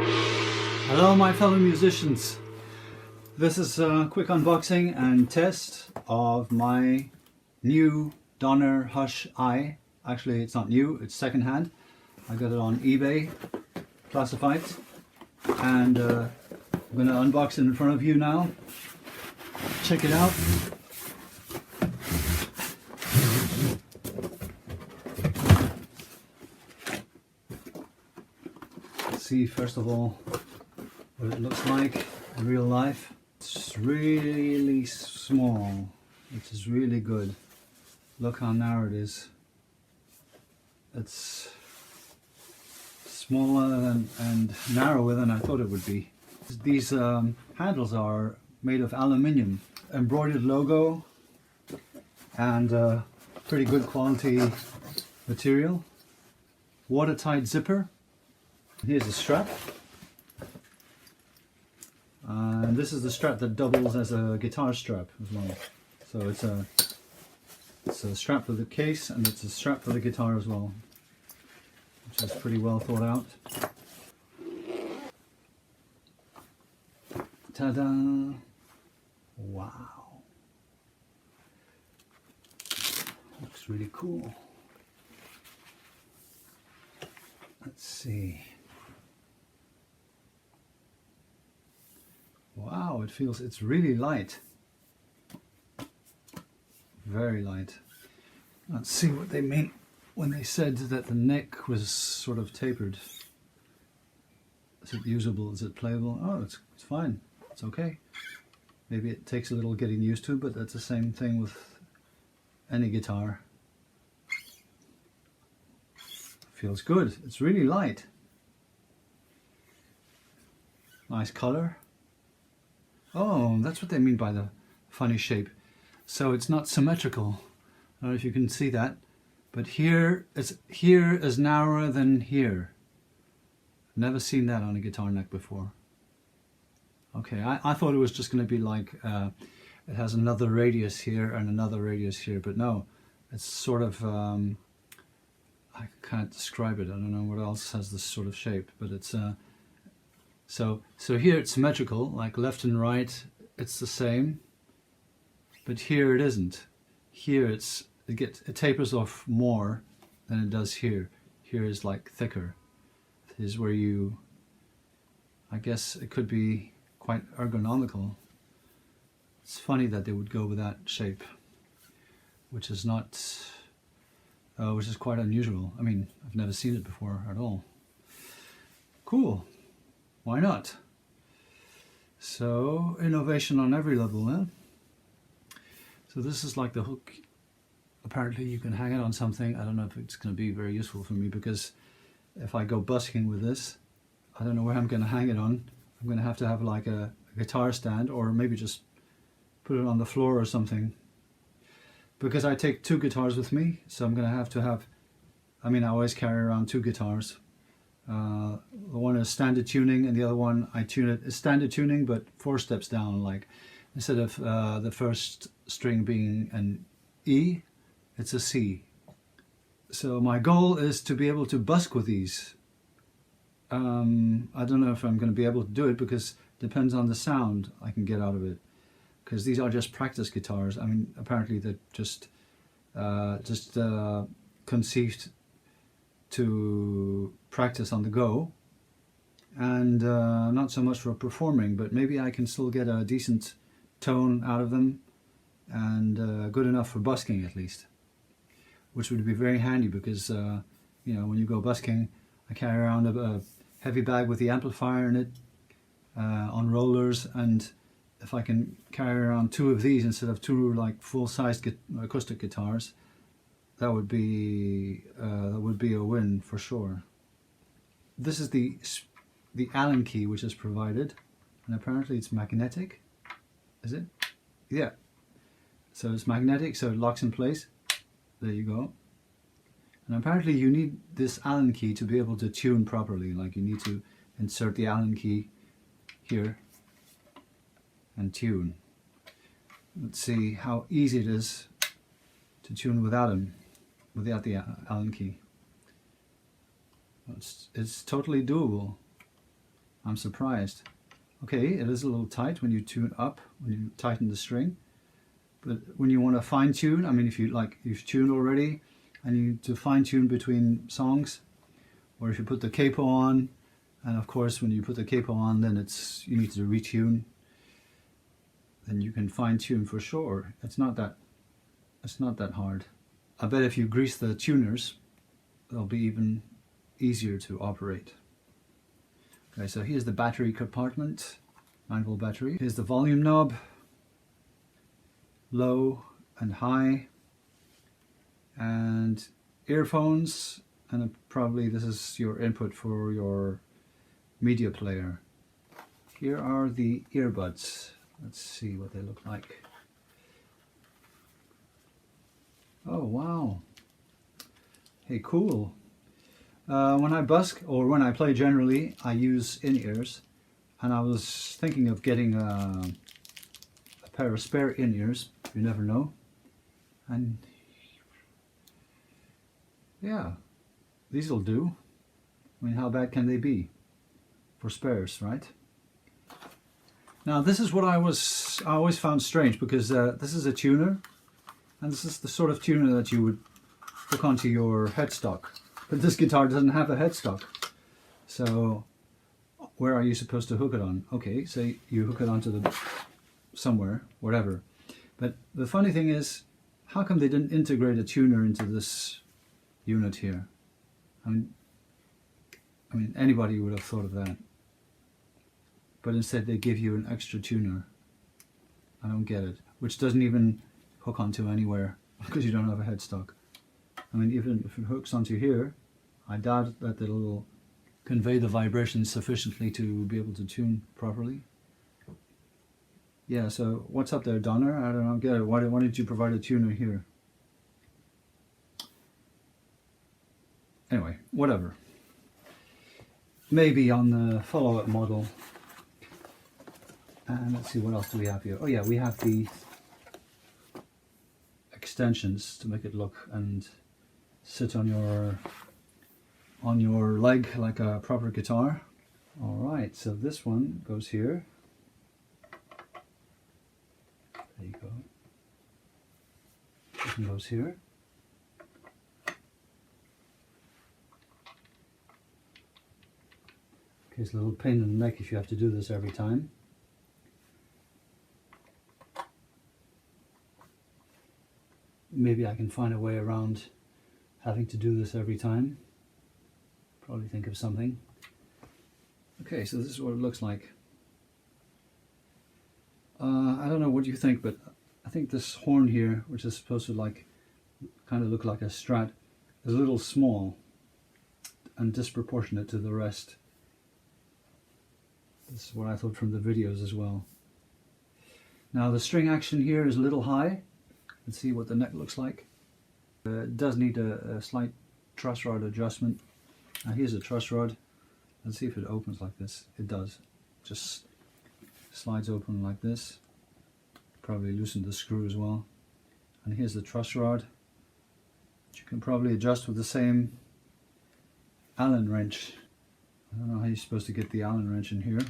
Hello my fellow musicians, this is a quick unboxing and test of my new Donner Hush I. Actually it's not new, it's secondhand. I got it on eBay, classified, and I'm going to unbox it in front of you now. Check it out. See first of all what it looks like in real life. It's really small, which is really good. Look how narrow it is. It's smaller and narrower than I thought it would be. These handles are made of aluminium, embroidered logo, and pretty good quality material. Watertight zipper. Here's the strap. And this is the strap that doubles as a guitar strap as well. So it's a strap for the case and it's a strap for the guitar as well, which is pretty well thought out. Ta-da! Wow! Looks really cool. Let's see. Wow, it's really light. Very light. Let's see what they meant when they said that the neck was sort of tapered. Is it usable? Is it playable? Oh, it's fine. It's okay. Maybe it takes a little getting used to, but that's the same thing with any guitar. Feels good. It's really light. Nice color. Oh, that's what they mean by the funny shape. So it's not symmetrical. I don't know if you can see that, but here is narrower than here. I've never seen that on a guitar neck before. Okay, I thought it was just going to be like it has another radius here and another radius here, but no, it's sort of I can't describe it. I don't know what else has this sort of shape, but it's so here it's symmetrical, like left and right, it's the same, but here it isn't. Here it tapers off more than it does here. Here is like thicker. This is where you, I guess it could be quite ergonomical. It's funny that they would go with that shape, which is not, which is quite unusual. I mean, I've never seen it before at all. Cool. Why not? So, innovation on every level, eh? So this is like the hook. Apparently you can hang it on something. I don't know if it's going to be very useful for me, because if I go busking with this, I don't know where I'm going to hang it on. I'm going to have like a guitar stand, or maybe just put it on the floor or something. Because I take two guitars with me, so I'm going to have, I mean, I always carry around two guitars. The one is standard tuning, and the other one I tune it is standard tuning, but 4 steps down. Like instead of the first string being an E, it's a C. So my goal is to be able to busk with these. I don't know if I'm going to be able to do it, because it depends on the sound I can get out of it. Because these are just practice guitars. I mean, apparently they're just conceived to practice on the go, and not so much for performing, but maybe I can still get a decent tone out of them, and good enough for busking at least, which would be very handy, because you know, when you go busking, I carry around a heavy bag with the amplifier in it, on rollers, and if I can carry around 2 of these instead of 2 like full-sized acoustic guitars, that would be a win for sure. This is the Allen key which is provided, and apparently it's magnetic. Is it? Yeah. So it's magnetic, so it locks in place. There you go. And apparently you need this Allen key to be able to tune properly. Like you need to insert the Allen key here and tune. Let's see how easy it is to tune without the Allen key. It's totally doable. I'm surprised. Okay, it is a little tight when you tune up, when you tighten the string. But when you want to fine tune, I mean, if you've tuned already and you need to fine tune between songs, or if you put the capo on, and of course when you put the capo on, then you need to retune, then you can fine tune for sure. It's not that hard. I bet if you grease the tuners, they'll be even easier to operate. Okay, so here's the battery compartment, 9-volt battery. Here's the volume knob, low and high, and earphones, and probably this is your input for your media player. Here are the earbuds. Let's see what they look like. Oh wow, hey, cool. When I busk, or when I play generally, I use in-ears, and I was thinking of getting a pair of spare in-ears. You never know. And yeah, these will do. I mean, how bad can they be for spares, right? Now this is what I always found strange, because this is a tuner, and this is the sort of tuner that you would hook onto your headstock. But this guitar doesn't have a headstock. So where are you supposed to hook it on? Okay, so you hook it onto somewhere, whatever. But the funny thing is, how come they didn't integrate a tuner into this unit here? I mean anybody would have thought of that. But instead they give you an extra tuner. I don't get it. Which doesn't even hook onto anywhere because you don't have a headstock. I mean, even if it hooks onto here, I doubt that it'll convey the vibrations sufficiently to be able to tune properly. Yeah, so what's up there, Donner? I don't get it. Why did you provide a tuner here? Anyway, whatever. Maybe on the follow-up model. And let's see, what else do we have here? Oh yeah, we have the extensions to make it look and sit on your leg like a proper guitar. All right, so this one goes here. There you go. This one goes here. Okay, it's a little pain in the neck if you have to do this every time. Maybe I can find a way around having to do this every time. Probably think of something. Okay, so this is what it looks like. I don't know what you think, but I think this horn here, which is supposed to kind of look like a Strat, is a little small and disproportionate to the rest. This is what I thought from the videos as well. Now the string action here is a little high. Let's see what the neck looks like. It does need a slight truss rod adjustment. Now here's a truss rod. Let's see if it opens like this. It does. Just slides open like this. Probably loosen the screw as well. And here's the truss rod, which you can probably adjust with the same Allen wrench. I don't know how you're supposed to get the Allen wrench in here.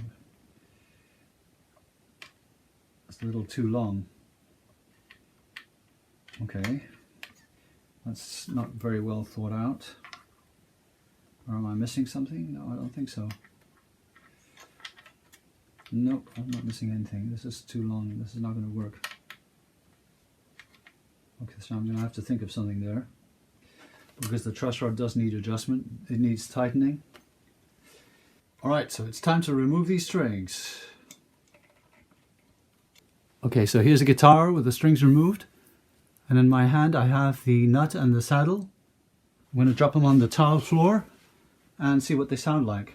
It's a little too long. Okay, that's not very well thought out. Or am I missing something? No, I don't think so. Nope, I'm not missing anything. This is too long. This is not going to work. Okay, so I'm going to have to think of something there. Because the truss rod does need adjustment. It needs tightening. Alright, so it's time to remove these strings. Okay, so here's a guitar with the strings removed. And in my hand I have the nut and the saddle. I'm going to drop them on the tile floor and see what they sound like.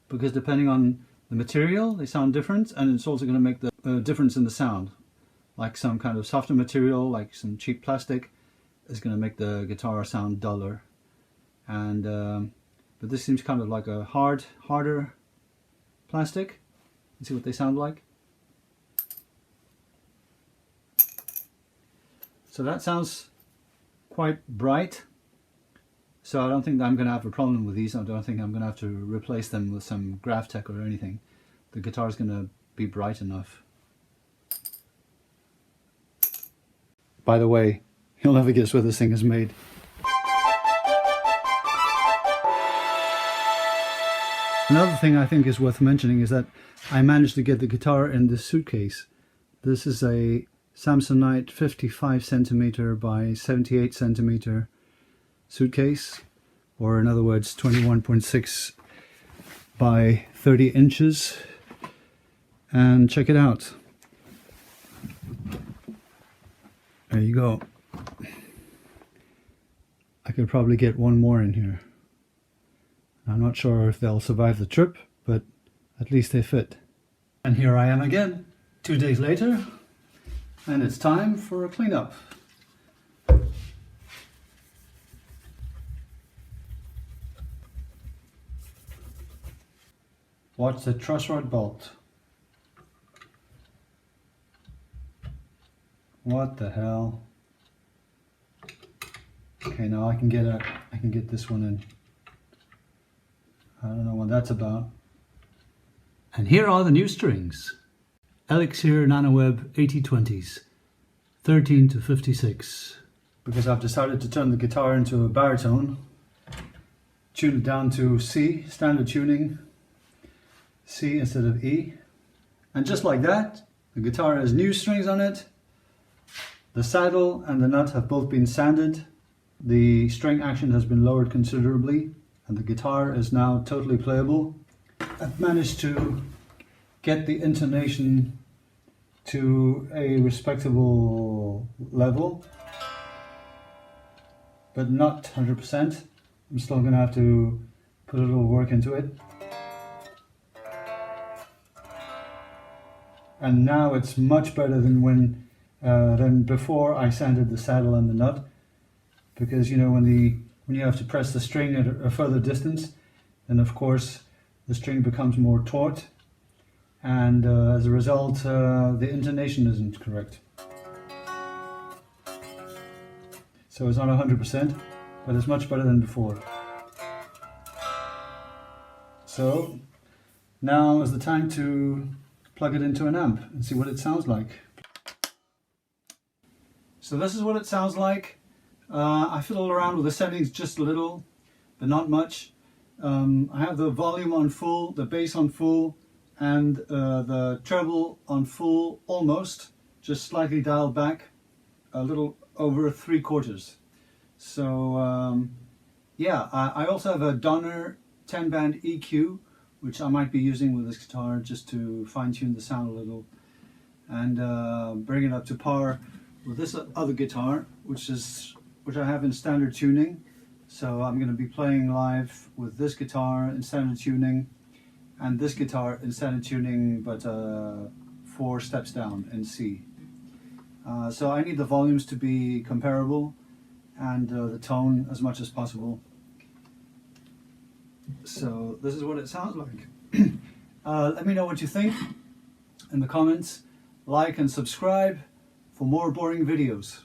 Because depending on the material, they sound different, and it's also going to make the difference in the sound. Like some kind of softer material, like some cheap plastic, is going to make the guitar sound duller. And but this seems kind of like a harder plastic. Let's see what they sound like. So that sounds quite bright. So I don't think that I'm going to have a problem with these. I don't think I'm going to have to replace them with some Graphtec or anything. The guitar is going to be bright enough. By the way, you'll never guess where this thing is made. Another thing I think is worth mentioning is that I managed to get the guitar in this suitcase. This is a Samsonite 55cm by 78cm suitcase, or in other words 21.6 by 30 inches. And check it out. There you go. I could probably get one more in here. I'm not sure if they'll survive the trip, but at least they fit. And here I am again, 2 days later, and it's time for a cleanup. Watch the truss rod bolt. What the hell? Okay, now I can get this one in. I don't know what that's about. And here are the new strings. Elixir NanoWeb 8020s, 13 to 56. Because I've decided to turn the guitar into a baritone, tune it down to C, standard tuning, C instead of E. And just like that, the guitar has new strings on it. The saddle and the nut have both been sanded. The string action has been lowered considerably, and the guitar is now totally playable. I've managed to get the intonation to a respectable level, but not 100%. I'm still going to have to put a little work into it. And now it's much better than before I sanded the saddle and the nut, because you know when you have to press the string at a further distance, then of course the string becomes more taut, and as a result the intonation isn't correct. So it's not 100%, but it's much better than before. So now is the time to plug it into an amp and see what it sounds like. So this is what it sounds like. I fiddled around with the settings just a little, but not much. I have the volume on full, the bass on full, and the treble on full almost, just slightly dialed back, a little over 3/4. So yeah, I also have a Donner 10-band EQ, which I might be using with this guitar just to fine-tune the sound a little, and bring it up to par with this other guitar, which I have in standard tuning. So I'm going to be playing live with this guitar in standard tuning, and this guitar in standard tuning, but 4 steps down in C. So I need the volumes to be comparable, and the tone as much as possible. So this is what it sounds like. Let me know what you think in the comments. Like and subscribe for more boring videos.